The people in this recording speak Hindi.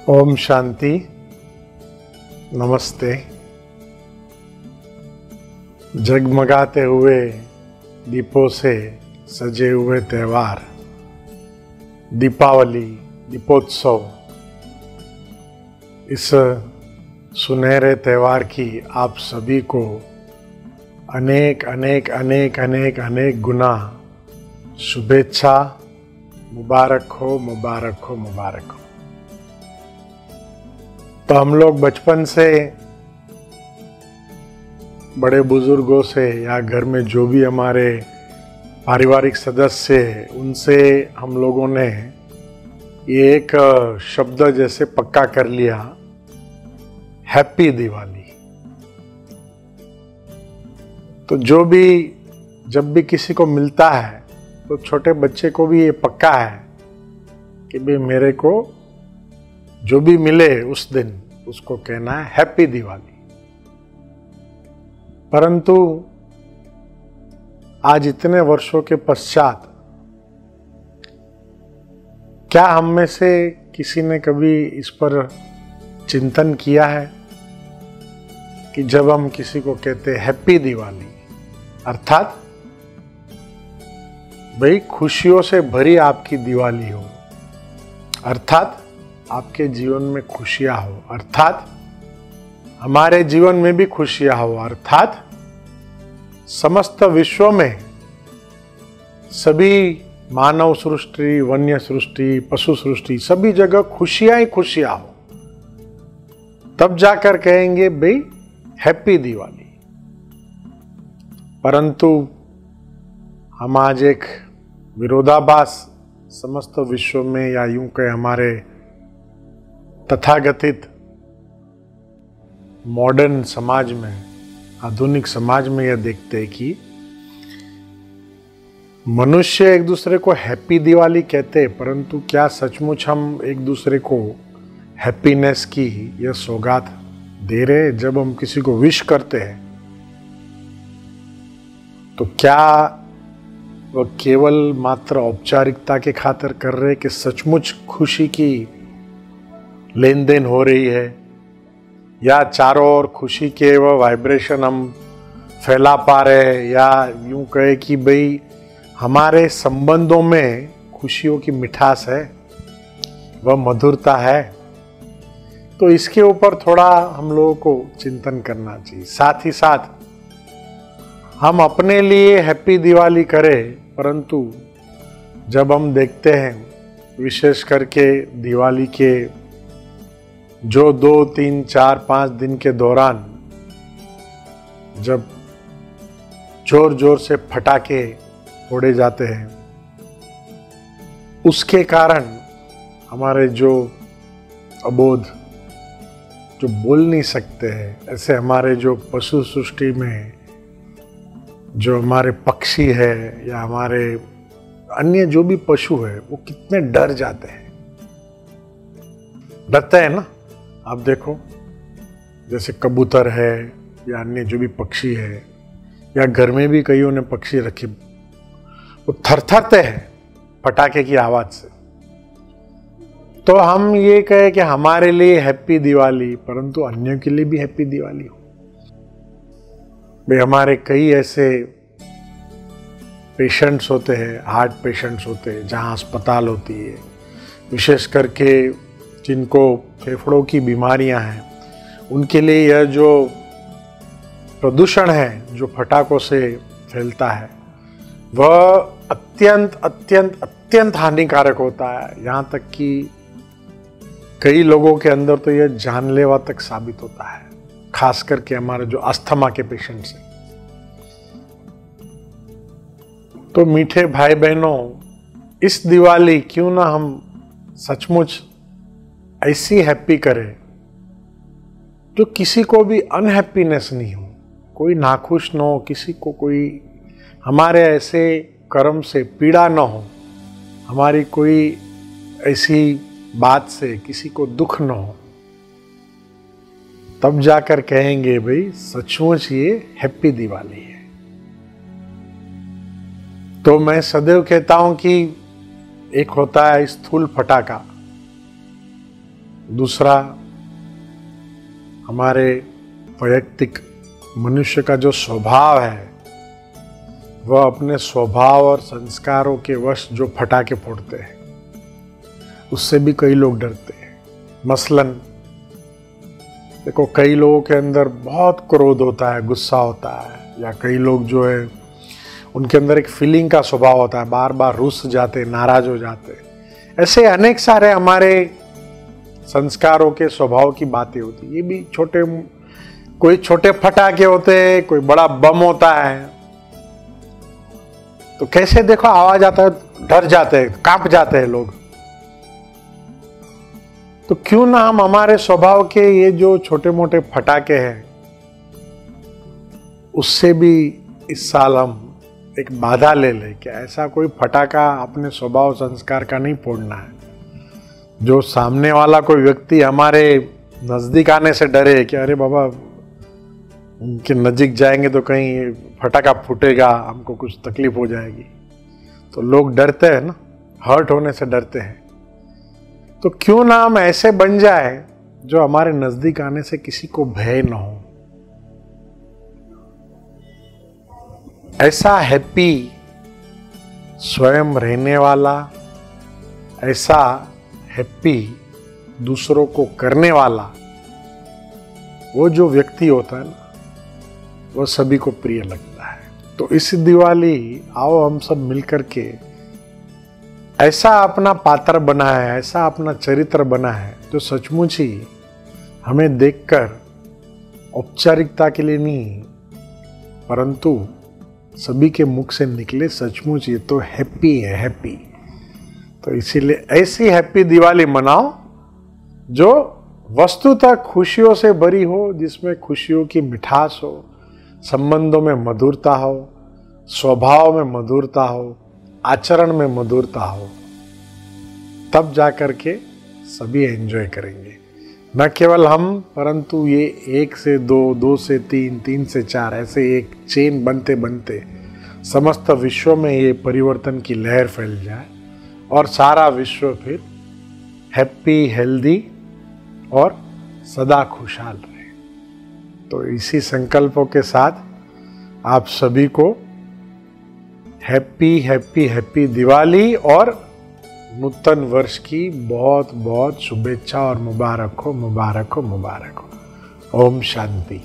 ओम शांति। नमस्ते। जगमगाते हुए दीपों से सजे हुए त्यौहार दीपावली, दीपोत्सव, इस सुनहरे त्यौहार की आप सभी को अनेक अनेक अनेक अनेक अनेक गुना शुभेच्छा। मुबारक हो, मुबारक हो, मुबारक हो। तो हम लोग बचपन से बड़े बुजुर्गों से या घर में जो भी हमारे पारिवारिक सदस्य हैं उनसे हम लोगों ने ये एक शब्द जैसे पक्का कर लिया, हैप्पी दिवाली। तो जो भी जब भी किसी को मिलता है तो छोटे बच्चे को भी ये पक्का है कि भाई मेरे को जो भी मिले उस दिन उसको कहना है हैप्पी दिवाली। परंतु आज इतने वर्षों के पश्चात क्या हम में से किसी ने कभी इस पर चिंतन किया है कि जब हम किसी को कहते हैं हैप्पी दिवाली, अर्थात भाई खुशियों से भरी आपकी दिवाली हो, अर्थात आपके जीवन में खुशियां हो, अर्थात हमारे जीवन में भी खुशियां हो, अर्थात समस्त विश्व में सभी मानव सृष्टि, वन्य सृष्टि, पशु सृष्टि, सभी जगह खुशियां ही खुशियां हो, तब जाकर कहेंगे भाई हैप्पी दिवाली। परंतु हम आज एक विरोधाभास समस्त विश्व में, या यूं कहे हमारे तथाकथित मॉडर्न समाज में, आधुनिक समाज में यह देखते हैं कि मनुष्य एक दूसरे को हैप्पी दिवाली कहते हैं, परंतु क्या सचमुच हम एक दूसरे को हैप्पीनेस की यह सौगात दे रहे हैं? जब हम किसी को विश करते हैं तो क्या वह केवल मात्र औपचारिकता के खातिर कर रहे कि सचमुच खुशी की लेन देन हो रही है, या चारों ओर खुशी के वह वाइब्रेशन हम फैला पा रहे हैं, या यूं कहे कि भाई हमारे संबंधों में खुशियों की मिठास है, वह मधुरता है? तो इसके ऊपर थोड़ा हम लोगों को चिंतन करना चाहिए। साथ ही साथ हम अपने लिए हैप्पी दिवाली करें, परंतु जब हम देखते हैं विशेष करके दिवाली के जो 2, 3, 4, 5 दिन के दौरान जब जोर जोर से पटाखे फोड़े जाते हैं, उसके कारण हमारे जो अबोध, जो बोल नहीं सकते हैं, ऐसे हमारे जो पशु सृष्टि में जो हमारे पक्षी है या हमारे अन्य जो भी पशु है, वो कितने डर जाते हैं। डरते हैं ना? आप देखो, जैसे कबूतर है या अन्य जो भी पक्षी है, या घर में भी कईयों ने पक्षी रखे, वो थरथरते हैं पटाखे की आवाज से। तो हम ये कहे कि हमारे लिए हैप्पी दिवाली, परंतु अन्यों के लिए भी हैप्पी दिवाली हो। भाई हमारे कई ऐसे पेशेंट्स होते हैं, हार्ट पेशेंट्स होते हैं, जहाँ अस्पताल होती है, विशेष करके जिनको फेफड़ों की बीमारियां हैं, उनके लिए यह जो प्रदूषण है जो पटाखों से फैलता है, वह अत्यंत अत्यंत अत्यंत हानिकारक होता है। यहाँ तक कि कई लोगों के अंदर तो यह जानलेवा तक साबित होता है, खास करके हमारे जो अस्थमा के पेशेंट्स हैं। तो मीठे भाई बहनों, इस दिवाली क्यों ना हम सचमुच ऐसी हैप्पी करें जो किसी को भी अनहैप्पीनेस नहीं हो, कोई नाखुश न हो, किसी को कोई हमारे ऐसे कर्म से पीड़ा न हो, हमारी कोई ऐसी बात से किसी को दुख न हो, तब जाकर कहेंगे भाई सचमुच ये हैप्पी दिवाली है। तो मैं सदैव कहता हूं कि एक होता है स्थूल फटाका, दूसरा, हमारे वैयक्तिक मनुष्य का जो स्वभाव है, वह अपने स्वभाव और संस्कारों के वश जो फटाके फोड़ते हैं, उससे भी कई लोग डरते हैं। मसलन देखो, कई लोगों के अंदर बहुत क्रोध होता है, गुस्सा होता है, या कई लोग जो है उनके अंदर एक फीलिंग का स्वभाव होता है, बार बार रुस जाते, नाराज हो जाते। ऐसे अनेक सारे हमारे संस्कारों के स्वभाव की बातें होती। ये भी कोई छोटे फटाके होते हैं, कोई बड़ा बम होता है, तो कैसे देखो आवाज आता है, डर जाते हैं, कांप जाते हैं लोग। तो क्यों ना हम हमारे स्वभाव के ये जो छोटे मोटे फटाके हैं, उससे भी इस साल हम एक बाधा ले लें कि ऐसा कोई फटाका अपने स्वभाव संस्कार का नहीं फोड़ना है, जो सामने वाला कोई व्यक्ति हमारे नजदीक आने से डरे कि अरे बाबा, उनके नजीक जाएंगे तो कहीं फटाका फूटेगा, हमको कुछ तकलीफ हो जाएगी। तो लोग डरते हैं ना, हर्ट होने से डरते हैं। तो क्यों ना हम ऐसे बन जाए जो हमारे नजदीक आने से किसी को भय न हो। ऐसा हैप्पी स्वयं रहने वाला, ऐसा हैप्पी दूसरों को करने वाला वो जो व्यक्ति होता है ना, वो सभी को प्रिय लगता है। तो इस दिवाली आओ हम सब मिलकर के ऐसा अपना पात्र बना है, ऐसा अपना चरित्र बना है, जो सचमुच ही हमें देखकर औपचारिकता के लिए नहीं, परंतु सभी के मुख से निकले सचमुच ये तो हैप्पी है, हैप्पी। तो इसीलिए ऐसी हैप्पी दिवाली मनाओ जो वस्तुतः खुशियों से भरी हो, जिसमें खुशियों की मिठास हो, संबंधों में मधुरता हो, स्वभाव में मधुरता हो, आचरण में मधुरता हो। तब जाकर के सभी एंजॉय करेंगे। न केवल हम, परंतु ये 1 से 2, 2 से 3, 3 से 4, ऐसे एक चेन बनते बनते समस्त विश्व में ये परिवर्तन की लहर फैल जाए और सारा विश्व फिर हैप्पी, हेल्दी और सदा खुशहाल रहे। तो इसी संकल्पों के साथ आप सभी को हैप्पी हैप्पी हैप्पी दिवाली और नूतन वर्ष की बहुत बहुत शुभेच्छा और मुबारक हो, मुबारक हो, मुबारक हो। ओम शांति।